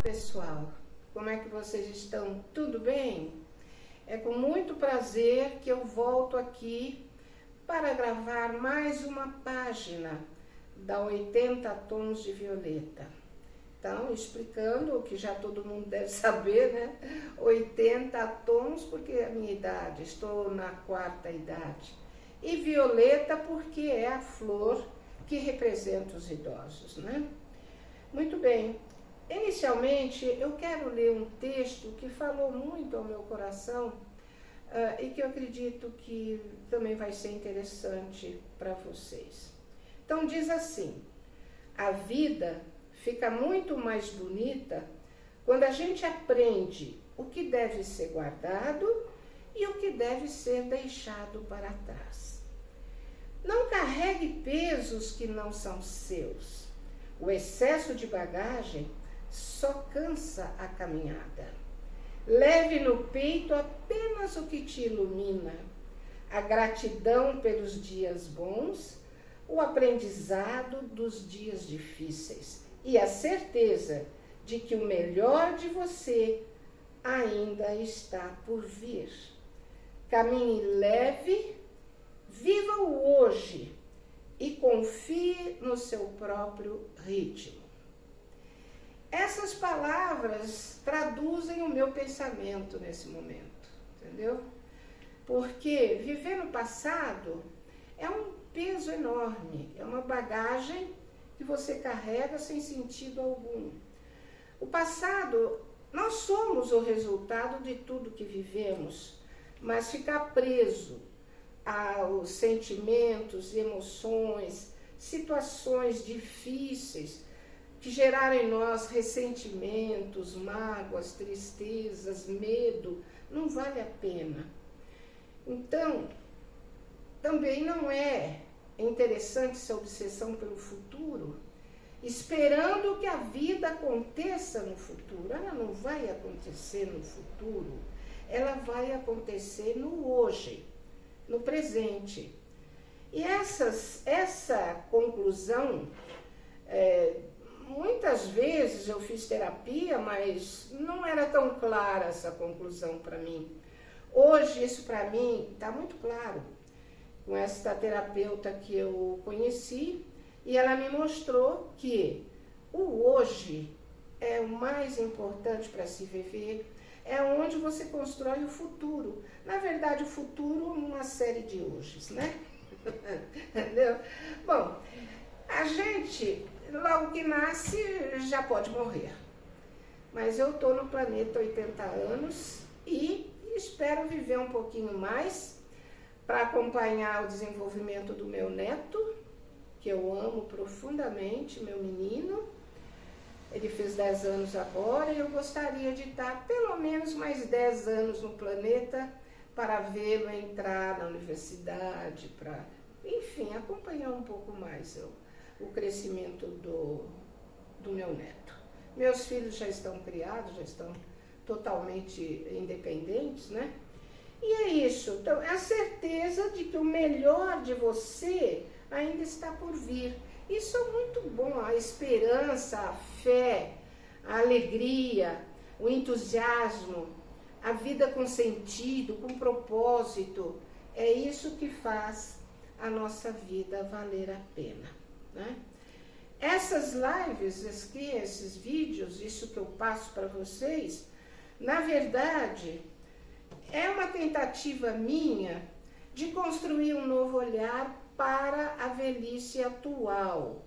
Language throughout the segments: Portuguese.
pessoal, como é que vocês estão? Tudo bem? É com muito prazer que eu volto aqui para gravar mais uma página da 80 Tons de Violeta. Então, explicando o que já todo mundo deve saber, né? 80 tons, porque é a minha idade, estou na 4ª idade. E violeta, porque é a flor que representa os idosos, né? Muito bem. Inicialmente, eu quero ler um texto que falou muito ao meu coração e que eu acredito que também vai ser interessante para vocês. Então, diz assim: a vida fica muito mais bonita quando a gente aprende o que deve ser guardado e o que deve ser deixado para trás. Não carregue pesos que não são seus. O excesso de bagagem só cansa a caminhada. Leve no peito apenas o que te ilumina, a gratidão pelos dias bons, o aprendizado dos dias difíceis e a certeza de que o melhor de você ainda está por vir. Caminhe leve, viva o hoje e confie no seu próprio ritmo. Essas palavras traduzem o meu pensamento nesse momento, entendeu? Porque viver no passado é um peso enorme, é uma bagagem que você carrega sem sentido algum. O passado, nós somos o resultado de tudo que vivemos, mas ficar preso aos sentimentos, emoções, situações difíceis que geraram em nós ressentimentos, mágoas, tristezas, medo, não vale a pena. Então, também não é interessante essa obsessão pelo futuro, esperando que a vida aconteça no futuro. Ela não vai acontecer no futuro, ela vai acontecer no hoje, no presente. E essa conclusão, muitas vezes eu fiz terapia, mas não era tão clara essa conclusão para mim. Hoje isso para mim está muito claro, com esta terapeuta que eu conheci, e ela me mostrou que o hoje é o mais importante para se viver, é onde você constrói o futuro. Na verdade, o futuro é uma série de hojes, né? Entendeu? Bom, a gente, logo que nasce, já pode morrer. Mas eu estou no planeta 80 anos e espero viver um pouquinho mais para acompanhar o desenvolvimento do meu neto, que eu amo profundamente, meu menino. Ele fez 10 anos agora e eu gostaria de estar pelo menos mais 10 anos no planeta para vê-lo entrar na universidade, para, enfim, acompanhar um pouco mais o crescimento do meu neto. Meus filhos já estão criados, já estão totalmente independentes, né? E é isso. Então, é a certeza de que o melhor de você ainda está por vir. Isso é muito bom, a esperança, a fé, a alegria, o entusiasmo, a vida com sentido, com propósito. É isso que faz a nossa vida valer a pena, né? Essas lives, esses vídeos, isso que eu passo para vocês, na verdade, é uma tentativa minha de construir um novo olhar para a velhice atual.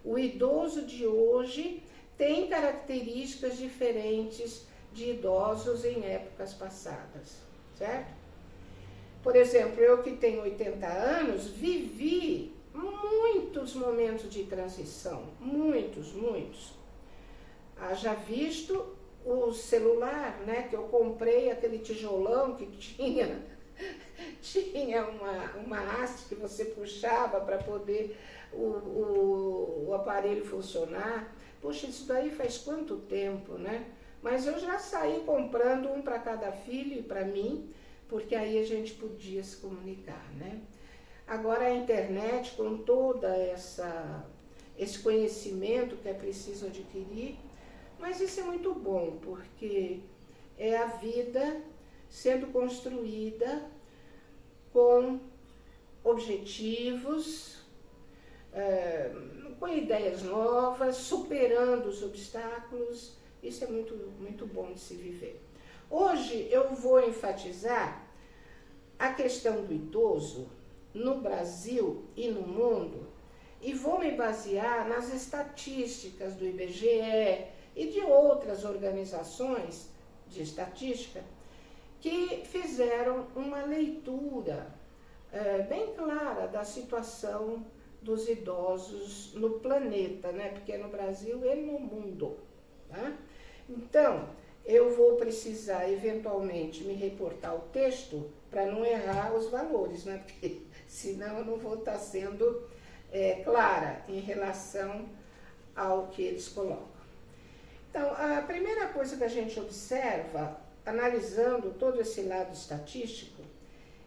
O idoso de hoje tem características diferentes de idosos em épocas passadas, certo? Por exemplo, eu que tenho 80 anos, vivi muitos momentos de transição, muitos. Haja visto o celular, né, que eu comprei, aquele tijolão que tinha uma haste que você puxava para poder o aparelho funcionar. Poxa, isso daí faz quanto tempo, né? Mas eu já saí comprando um para cada filho e para mim, porque aí a gente podia se comunicar, né? Agora a internet, com toda esse conhecimento que é preciso adquirir, Mas isso é muito bom, porque é a vida sendo construída com objetivos, com ideias novas, superando os obstáculos. Isso é muito, muito bom de se viver. Hoje eu vou enfatizar a questão do idoso no Brasil e no mundo e vou me basear nas estatísticas do IBGE e de outras organizações de estatística que fizeram uma leitura bem clara da situação dos idosos no planeta, né? Porque é no Brasil e no mundo. Tá? Então, eu vou precisar eventualmente me reportar o texto para não errar os valores, né? Porque senão eu não vou estar sendo clara em relação ao que eles colocam. Então, a primeira coisa que a gente observa, analisando todo esse lado estatístico,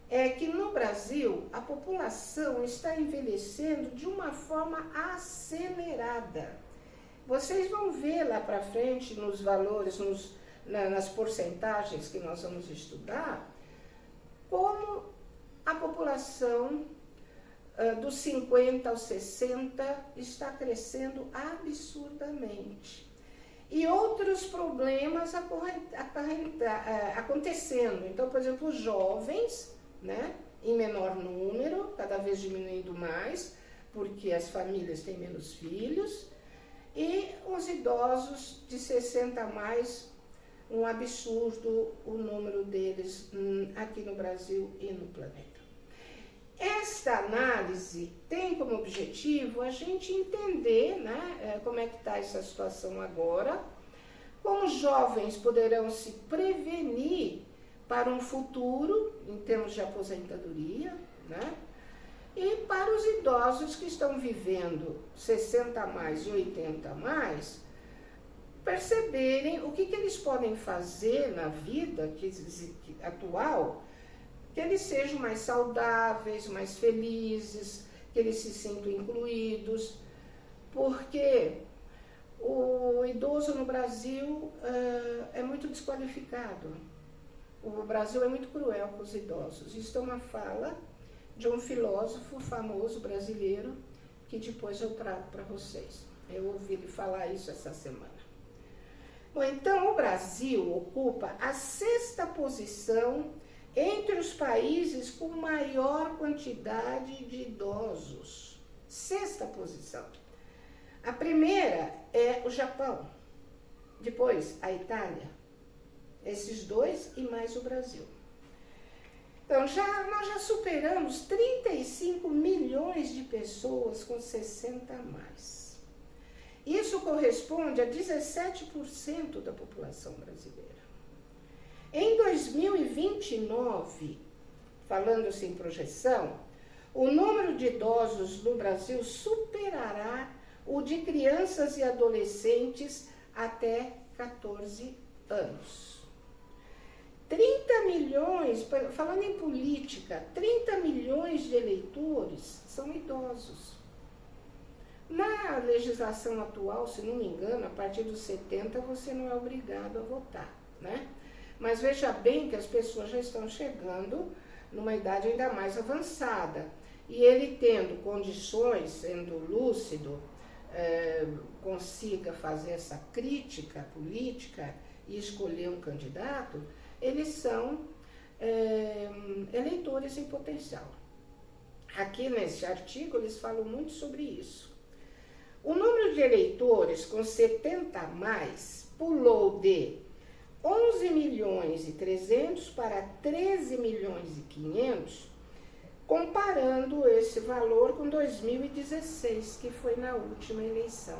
é que no Brasil a população está envelhecendo de uma forma acelerada. Vocês vão ver lá para frente nos valores, nas porcentagens que nós vamos estudar, como a população dos 50 aos 60 está crescendo absurdamente. E outros problemas acontecendo. Então, por exemplo, os jovens, né, em menor número, cada vez diminuindo mais, porque as famílias têm menos filhos, e os idosos de 60 a mais, um absurdo o número deles aqui no Brasil e no planeta. Esta análise tem como objetivo a gente entender, né, como é que está essa situação agora, como os jovens poderão se prevenir para um futuro, em termos de aposentadoria, né, e para os idosos que estão vivendo 60 a mais e 80 a mais, perceberem o que eles podem fazer na vida atual, que eles sejam mais saudáveis, mais felizes, que eles se sintam incluídos, porque o idoso no Brasil é muito desqualificado. O Brasil é muito cruel com os idosos. Isso é uma fala de um filósofo famoso brasileiro, que depois eu trago para vocês. Eu ouvi ele falar isso essa semana. Bom, então o Brasil ocupa a 6ª posição entre os países com maior quantidade de idosos. 6ª posição. A primeira é o Japão, depois a Itália, esses dois e mais o Brasil. Então, nós já superamos 35 milhões de pessoas com 60 a mais. Isso corresponde a 17% da população brasileira. Em 2029, falando-se em projeção, o número de idosos no Brasil superará o de crianças e adolescentes até 14 anos. 30 milhões, falando em política, 30 milhões de eleitores são idosos. Na legislação atual, se não me engano, a partir dos 70 você não é obrigado a votar, né? Mas veja bem que as pessoas já estão chegando numa idade ainda mais avançada. E ele tendo condições, sendo lúcido, consiga fazer essa crítica política e escolher um candidato, eles são eleitores em potencial. Aqui nesse artigo eles falam muito sobre isso. O número de eleitores com 70 a mais pulou de 11 milhões e 300 para 13 milhões e 500, comparando esse valor com 2016, que foi na última eleição.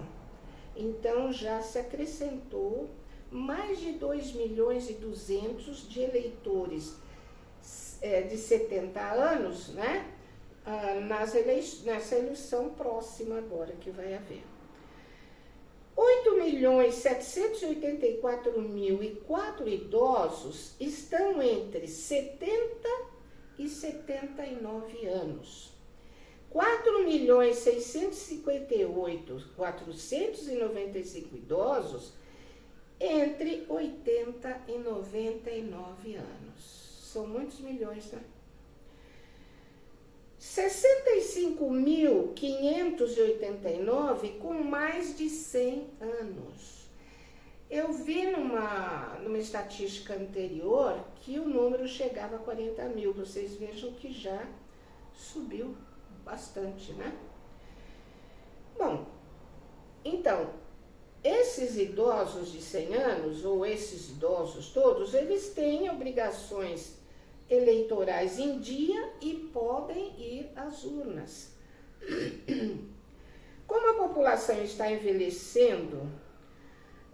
Então já se acrescentou mais de 2 milhões e 200 de eleitores de 70 anos, né? Nessa eleição próxima agora que vai haver. 8.784.004 idosos estão entre 70 e 79 anos. 4.658.495 idosos entre 80 e 99 anos. São muitos milhões, né? 65.589 com mais de 100 anos. Eu vi numa estatística anterior que o número chegava a 40 mil. Vocês vejam que já subiu bastante, né? Bom, então, esses idosos de 100 anos, ou esses idosos todos, eles têm obrigações eleitorais em dia e podem ir às urnas. Como a população está envelhecendo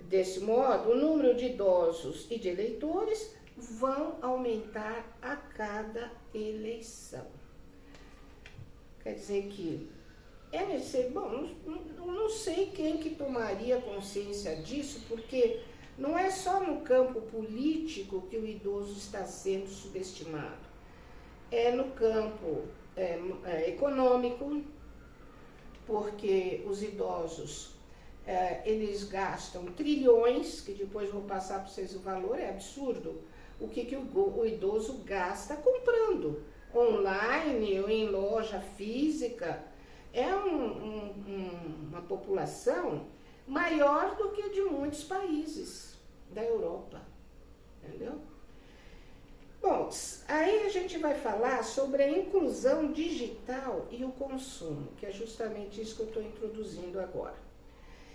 desse modo, o número de idosos e de eleitores vão aumentar a cada eleição. Quer dizer que é necessário, bom, não sei quem que tomaria consciência disso, porque não é só no campo político que o idoso está sendo subestimado. É no campo econômico, porque os idosos, eles gastam trilhões, que depois vou passar para vocês o valor, é absurdo, o que o idoso gasta comprando, online ou em loja física. É uma população maior do que a de muitos países da Europa, entendeu? Bom, aí a gente vai falar sobre a inclusão digital e o consumo, que é justamente isso que eu estou introduzindo agora.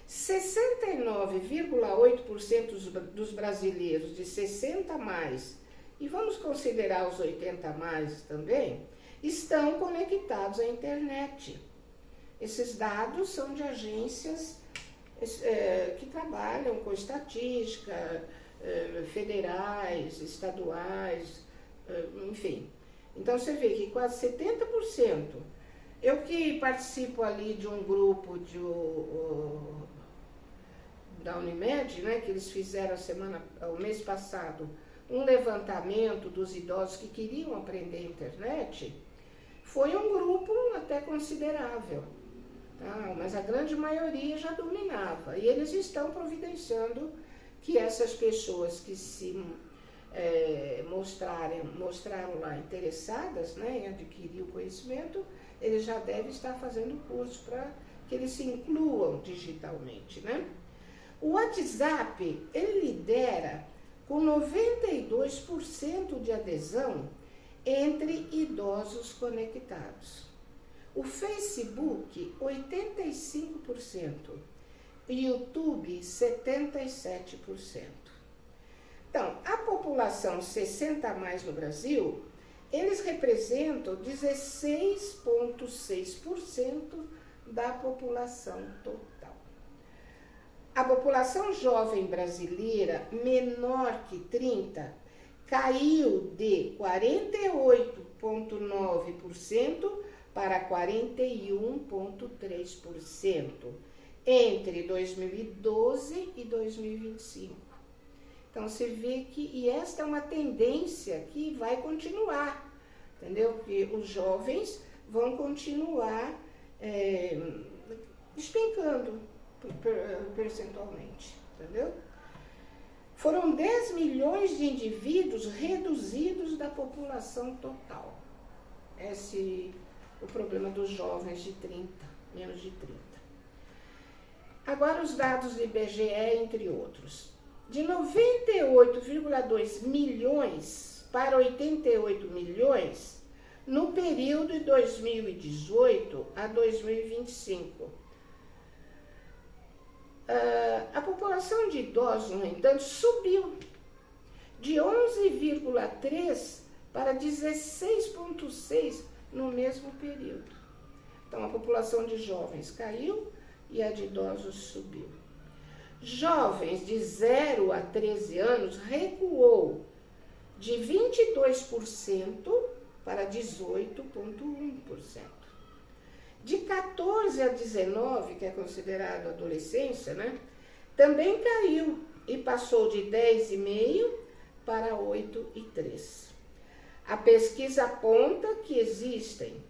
69,8% dos brasileiros de 60 a mais, e vamos considerar os 80 a mais também, estão conectados à internet. Esses dados são de agências que trabalham com estatística, federais, estaduais, enfim. Então você vê que quase 70%. Eu que participo ali de um grupo da Unimed, né, que eles fizeram o mês passado, um levantamento dos idosos que queriam aprender a internet, foi um grupo até considerável. Mas a grande maioria já dominava, e eles estão providenciando que essas pessoas que se mostraram lá interessadas, né, em adquirir o conhecimento, eles já devem estar fazendo curso para que eles se incluam digitalmente, né? O WhatsApp, ele lidera com 92% de adesão entre idosos conectados. O Facebook, 85%. O YouTube, 77%. Então, a população 60 a mais no Brasil, eles representam 16,6% da população total. A população jovem brasileira, menor que 30, caiu de 48,9% para 41,3% entre 2012 e 2025. Então, você vê que esta é uma tendência que vai continuar, entendeu? Que os jovens vão continuar despencando percentualmente, entendeu? Foram 10 milhões de indivíduos reduzidos da população total. Esse o problema dos jovens de 30, menos de 30. Agora os dados do IBGE, entre outros. De 98,2 milhões para 88 milhões no período de 2018 a 2025. A população de idosos, no entanto, subiu de 11,3 para 16,6 no mesmo período. Então, a população de jovens caiu e a de idosos subiu. Jovens de 0 a 13 anos recuou de 22% para 18,1%. De 14 a 19, que é considerado adolescência, né, também caiu e passou de 10,5% para 8,3%. A pesquisa aponta que existem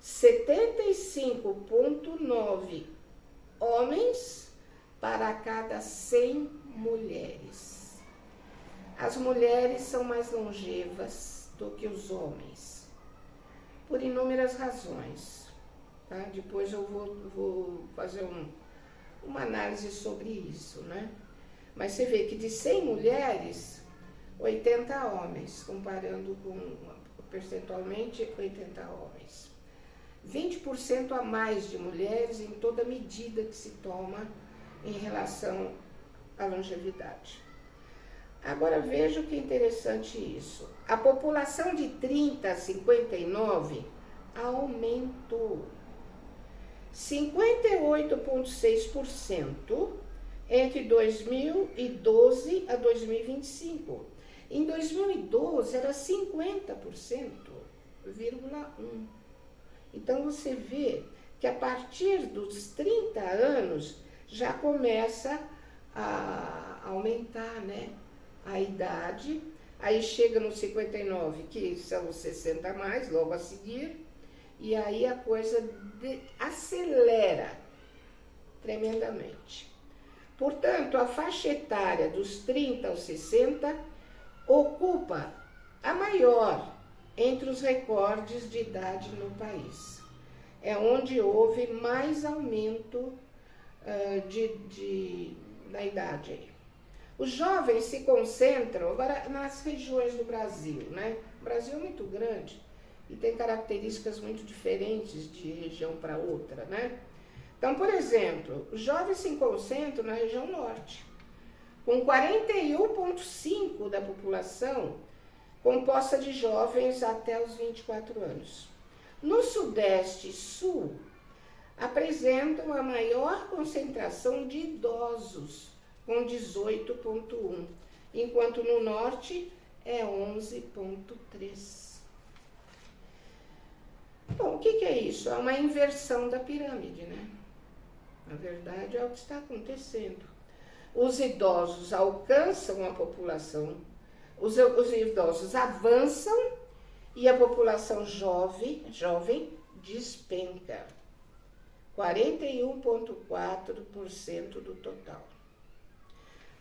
75,9 homens para cada 100 mulheres. As mulheres são mais longevas do que os homens, por inúmeras razões. Tá? Depois eu vou fazer uma análise sobre isso, né? Mas você vê que de 100 mulheres, 80 homens, comparando com percentualmente 80 homens. 20% a mais de mulheres em toda medida que se toma em relação à longevidade. Agora veja que interessante isso. A população de 30 a 59 aumentou 58,6% entre 2012 a 2025. Em 2012 era 50,1%. Então você vê que a partir dos 30 anos já começa a aumentar, né, a idade. Aí chega nos 59, que são os 60 a mais, logo a seguir, e aí a coisa acelera tremendamente. Portanto, a faixa etária dos 30 aos 60 ocupa a maior entre os recordes de idade no país. É onde houve mais aumento da idade aí. Os jovens se concentram agora nas regiões do Brasil, né? O Brasil é muito grande e tem características muito diferentes de região para outra, né? Então, por exemplo, os jovens se concentram na região norte, com 41,5% da população composta de jovens até os 24 anos. No Sudeste e Sul, apresentam a maior concentração de idosos, com 18,1%, enquanto no Norte é 11,3%. Bom, o que é isso? É uma inversão da pirâmide, né? Na verdade, é o que está acontecendo. Os idosos alcançam a população, os idosos avançam e a população jovem despenca. 41,4% do total.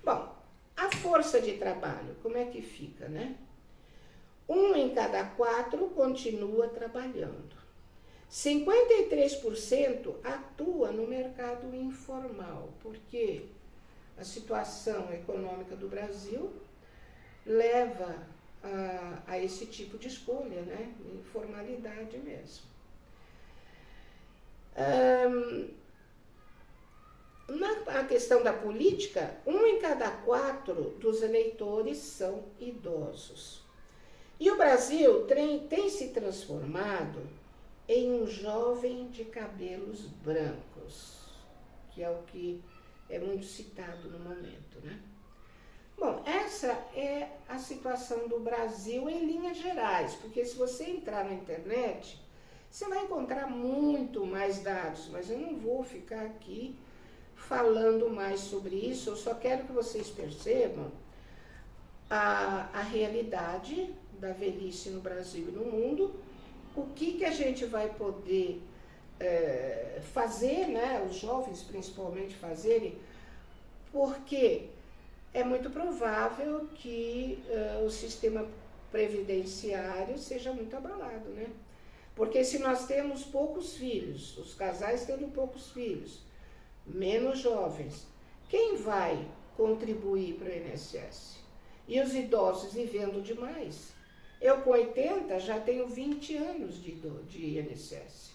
Bom, a força de trabalho, como é que fica, né? 1 em cada 4 continua trabalhando. 53% atua no mercado informal, porque a situação econômica do Brasil leva a esse tipo de escolha, né? Informalidade mesmo. Na questão da política, 1 em cada 4 dos eleitores são idosos. E o Brasil tem se transformado em um jovem de cabelos brancos, que é o que é muito citado no momento, né? Bom, essa é a situação do Brasil em linhas gerais, porque se você entrar na internet, você vai encontrar muito mais dados, mas eu não vou ficar aqui falando mais sobre isso, eu só quero que vocês percebam a realidade da velhice no Brasil e no mundo, o que a gente vai poder fazer, né, os jovens principalmente fazerem, porque é muito provável que o sistema previdenciário seja muito abalado, né? Porque se nós temos poucos filhos, os casais tendo poucos filhos, menos jovens, quem vai contribuir para o INSS? E os idosos vivendo demais. Eu com 80 já tenho 20 anos de INSS.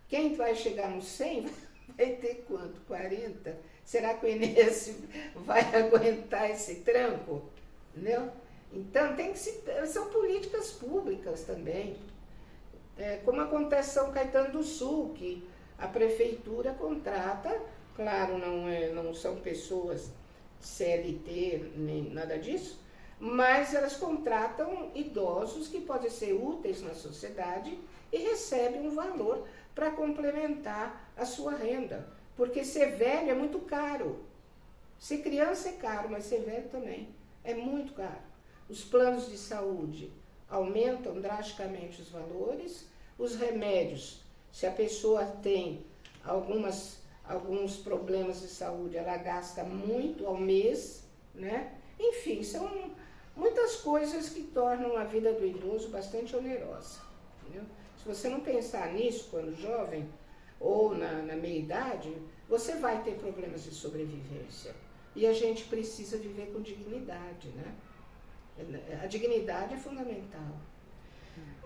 Quem vai chegar no 100 vai ter quanto? 40? Será que o INSS vai aguentar esse tranco? Entendeu? Então são políticas públicas também. Como acontece em São Caetano do Sul, que a prefeitura contrata, claro, não são pessoas CLT nem nada disso, mas elas contratam idosos que podem ser úteis na sociedade e recebem um valor para complementar a sua renda. Porque ser velho é muito caro. Ser criança é caro, mas ser velho também é muito caro. Os planos de saúde aumentam drasticamente os valores, os remédios, se a pessoa tem algumas alguns problemas de saúde, ela gasta muito ao mês, né? Enfim, são muitas coisas que tornam a vida do idoso bastante onerosa, entendeu? Se você não pensar nisso quando jovem ou na meia-idade, você vai ter problemas de sobrevivência. E a gente precisa viver com dignidade, né? A dignidade é fundamental.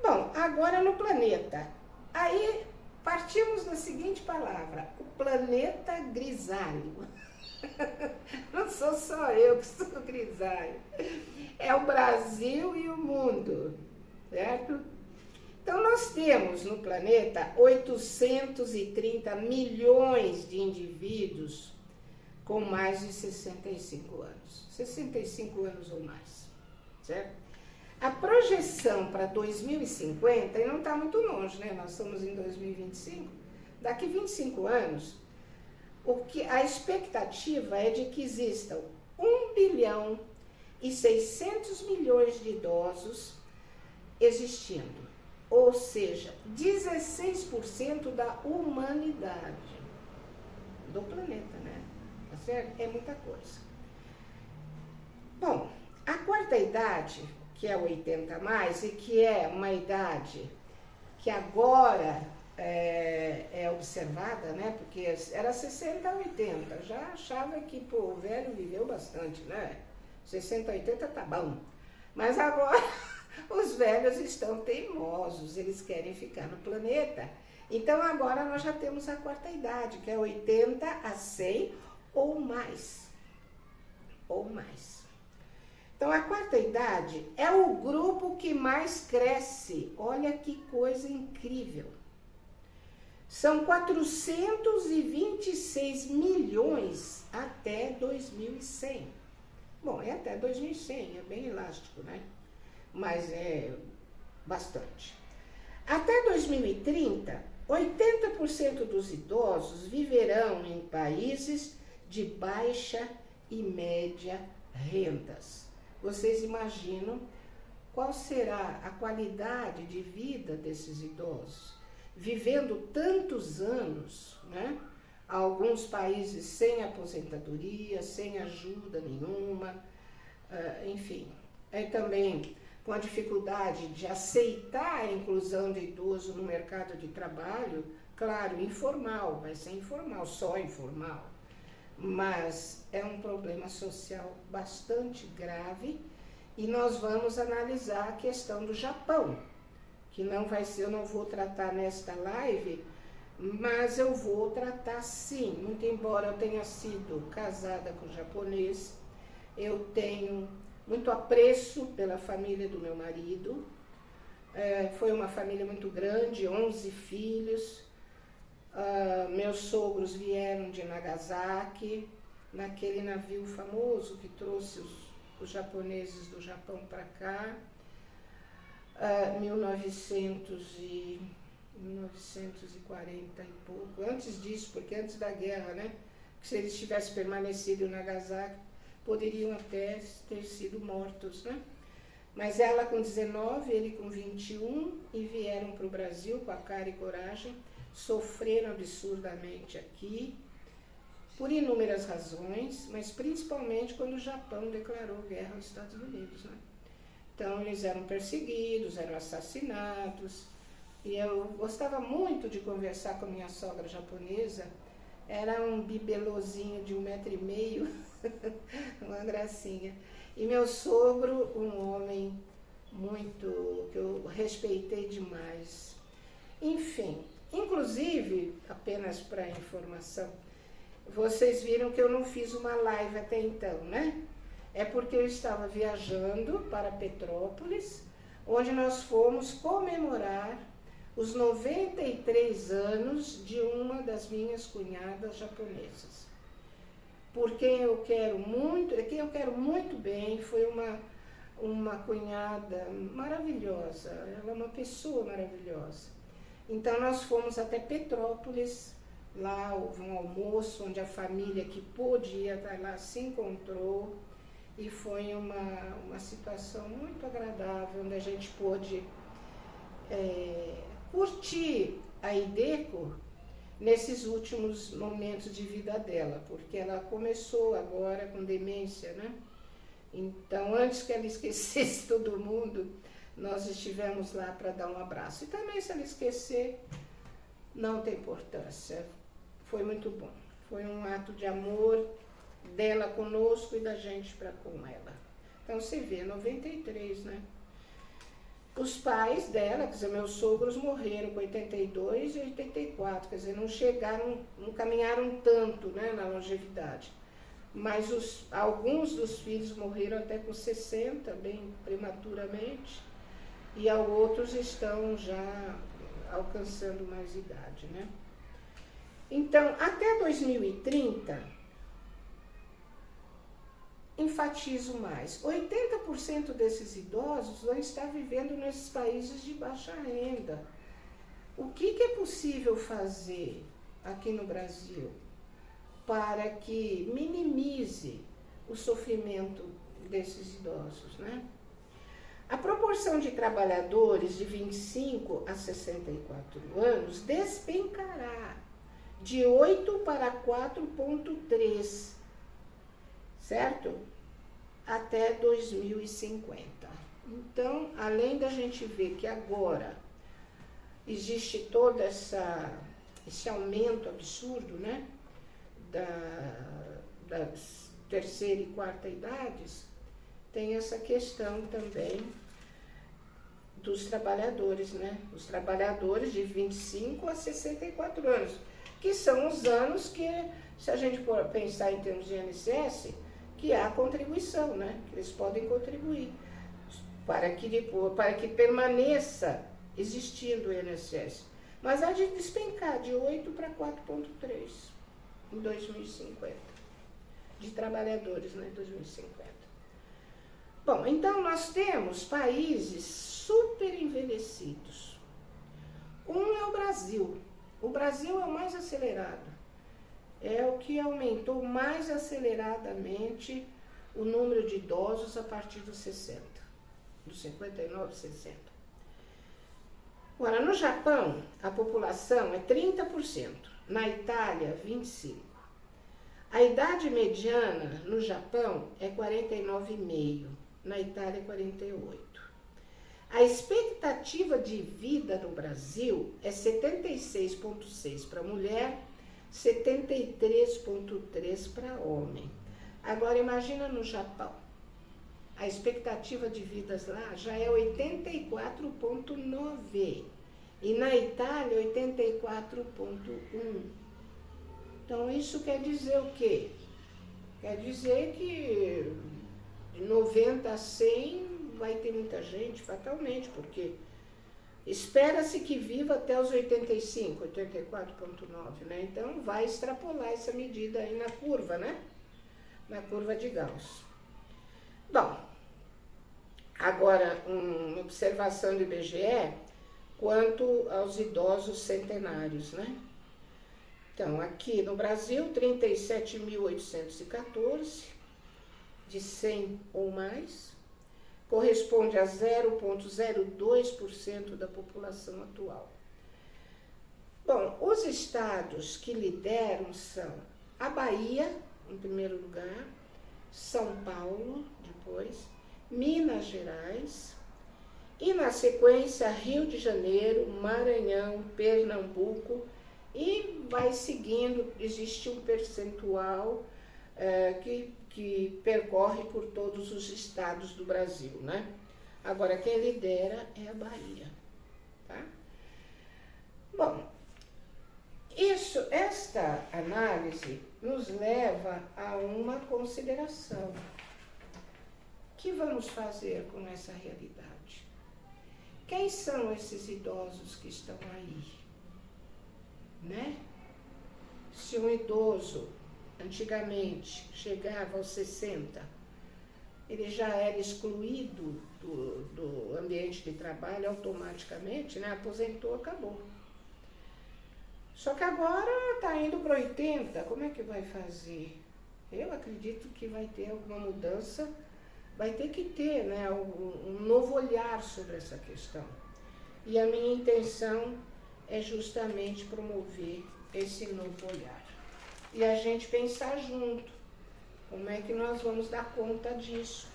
Bom, agora no planeta. Aí partimos da seguinte palavra, o planeta grisalho. Não sou só eu que sou grisalho. É o Brasil e o mundo, certo? Então nós temos no planeta 830 milhões de indivíduos com mais de 65 anos. 65 anos ou mais, certo? A projeção para 2050, e não está muito longe, né? Nós estamos em 2025, daqui 25 anos, a expectativa é de que existam 1 bilhão e 600 milhões de idosos existindo, ou seja, 16% da humanidade do planeta, né? Tá certo? É muita coisa. Bom, a quarta idade, que é 80 a mais, e que é uma idade que agora é observada, né? Porque era 60 a 80, já achava que pô, o velho viveu bastante, né? 60 a 80 tá bom. Mas agora os velhos estão teimosos, eles querem ficar no planeta. Então agora nós já temos a quarta idade, que é 80 a 100 ou mais. Ou mais. Então a quarta idade é o grupo que mais cresce. Olha que coisa incrível. São 426 milhões até 2100. Bom, é até 2100, é bem elástico, né? Mas é bastante. Até 2030, 80% dos idosos viverão em países de baixa e média rendas. Vocês imaginam qual será a qualidade de vida desses idosos? Vivendo tantos anos, né? Alguns países sem aposentadoria, sem ajuda nenhuma, enfim. Também com a dificuldade de aceitar a inclusão de idoso no mercado de trabalho, claro, informal, vai ser informal, só informal. Mas é um problema social bastante grave e nós vamos analisar a questão do Japão, que não vai ser, eu não vou tratar nesta live, mas eu vou tratar sim, muito embora eu tenha sido casada com japonês, eu tenho muito apreço pela família do meu marido, foi uma família muito grande, 11 filhos, meus sogros vieram de Nagasaki, naquele navio famoso que trouxe os japoneses do Japão para cá, 1940 e pouco, antes disso, porque antes da guerra, né? Se eles tivessem permanecido em Nagasaki, poderiam até ter sido mortos, né? Mas ela com 19, ele com 21, e vieram para o Brasil com a cara e coragem, sofreram absurdamente aqui, por inúmeras razões, mas principalmente quando o Japão declarou guerra aos Estados Unidos, né? Então eles eram perseguidos, eram assassinados, e eu gostava muito de conversar com a minha sogra japonesa, era um bibelozinho de 1,5 m, uma gracinha. E meu sogro, um homem muito, que eu respeitei demais. Enfim, inclusive, apenas para informação, vocês viram que eu não fiz uma live até então, né? É porque eu estava viajando para Petrópolis, onde nós fomos comemorar os 93 anos de uma das minhas cunhadas japonesas. Por quem eu quero muito bem, foi uma cunhada maravilhosa, ela é uma pessoa maravilhosa. Então nós fomos até Petrópolis, lá houve um almoço onde a família que podia estar lá se encontrou, e foi uma situação muito agradável, onde a gente pôde curtir a Ideco nesses últimos momentos de vida dela, porque ela começou agora com demência, né? Então, antes que ela esquecesse todo mundo, nós estivemos lá para dar um abraço. E também, se ela esquecer, não tem importância. Foi muito bom. Foi um ato de amor dela conosco e da gente para com ela. Então, você vê, 93, né? Os pais dela, quer dizer, meus sogros morreram com 82 e 84, quer dizer, não chegaram, não caminharam tanto, né, na longevidade. Mas alguns dos filhos morreram até com 60, bem prematuramente, e outros estão já alcançando mais idade, né? Então, até 2030, enfatizo mais, 80% desses idosos vão estar vivendo nesses países de baixa renda. O que é possível fazer aqui no Brasil para que minimize o sofrimento desses idosos, né? A proporção de trabalhadores de 25 a 64 anos despencará de 8 para 4,3, certo? Até 2050. Então, além da gente ver que agora existe todo esse aumento absurdo, né? Das terceira e quarta idades, tem essa questão também dos trabalhadores, né? Os trabalhadores de 25 a 64 anos, que são os anos que, se a gente for pensar em termos de INSS, que há contribuição, né? Que eles podem contribuir para que permaneça existindo o INSS. Mas há de despencar de 8 para 4,3 em 2050, de trabalhadores, né? 2050. Bom, então nós temos países super envelhecidos. Um é o Brasil. O Brasil é o mais acelerado. É o que aumentou mais aceleradamente o número de idosos a partir dos 60, dos 59, 60. Agora, no Japão, a população é 30%, na Itália, 25%. A idade mediana no Japão é 49,5%, na Itália, 48%. A expectativa de vida no Brasil é 76,6 para mulher, 73,3 para homem. Agora, imagina no Japão. A expectativa de vida lá já é 84,9 e na Itália 84,1. Então isso quer dizer o quê? Quer dizer que de 90 a 100 vai ter muita gente, fatalmente, porque espera-se que viva até os 85, 84,9, né? Então vai extrapolar essa medida aí na curva, né? Na curva de Gauss. Bom, agora uma observação do IBGE quanto aos idosos centenários, né? Então, aqui no Brasil, 37.814, de 100 ou mais, corresponde a 0,02% da população atual. Bom, os estados que lideram são a Bahia, em primeiro lugar, São Paulo, depois, Minas Gerais, e na sequência Rio de Janeiro, Maranhão, Pernambuco, e vai seguindo, existe um percentual que percorre por todos os estados do Brasil, né? Agora, quem lidera é a Bahia, tá? Bom, esta análise nos leva a uma consideração. O que vamos fazer com essa realidade? Quem são esses idosos que estão aí? Né? Se um idoso, antigamente, chegava aos 60, ele já era excluído do ambiente de trabalho automaticamente, né? Aposentou, acabou. Só que agora está indo para 80, como é que vai fazer? Eu acredito que vai ter alguma mudança, vai ter que ter, né, um novo olhar sobre essa questão. E a minha intenção é justamente promover esse novo olhar. E a gente pensar junto, como é que nós vamos dar conta disso,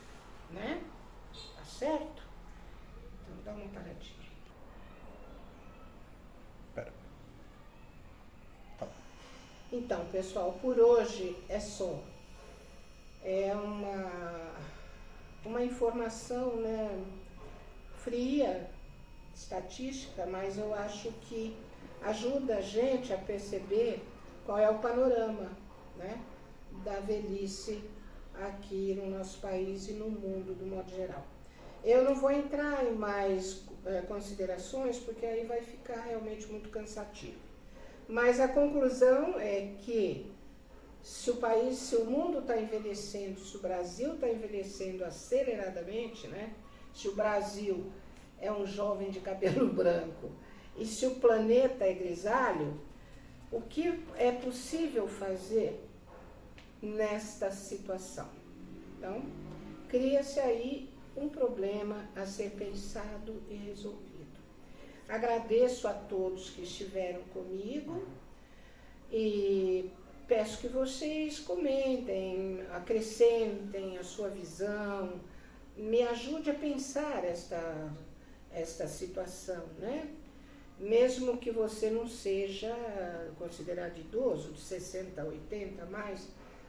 né? Tá certo? Então dá uma paradinha. Pera. Tá. Então, pessoal, por hoje é só. É uma informação, né, fria, estatística, mas eu acho que ajuda a gente a perceber qual é o panorama, né, da velhice aqui no nosso país e no mundo do modo geral. Eu não vou entrar em mais considerações, porque aí vai ficar realmente muito cansativo. Mas a conclusão é que se o mundo está envelhecendo, se o Brasil está envelhecendo aceleradamente, né? Se o Brasil é um jovem de cabelo branco e se o planeta é grisalho, o que é possível fazer nesta situação? Então, cria-se aí um problema a ser pensado e resolvido. Agradeço a todos que estiveram comigo e peço que vocês comentem, acrescentem a sua visão, me ajude a pensar esta situação, né? Mesmo que você não seja considerado idoso, de 60 a 80 mais,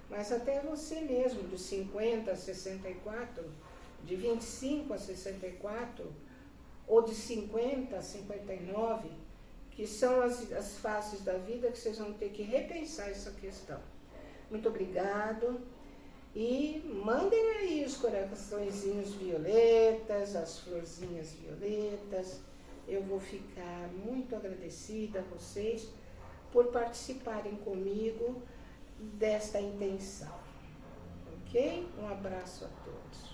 mas até você mesmo, de 50 a 64, de 25 a 64, ou de 50 a 59, que são as fases da vida que vocês vão ter que repensar essa questão. Muito obrigado. E mandem aí os coraçõezinhos violetas, as florzinhas violetas. Eu vou ficar muito agradecida a vocês por participarem comigo desta intenção. Ok? Um abraço a todos.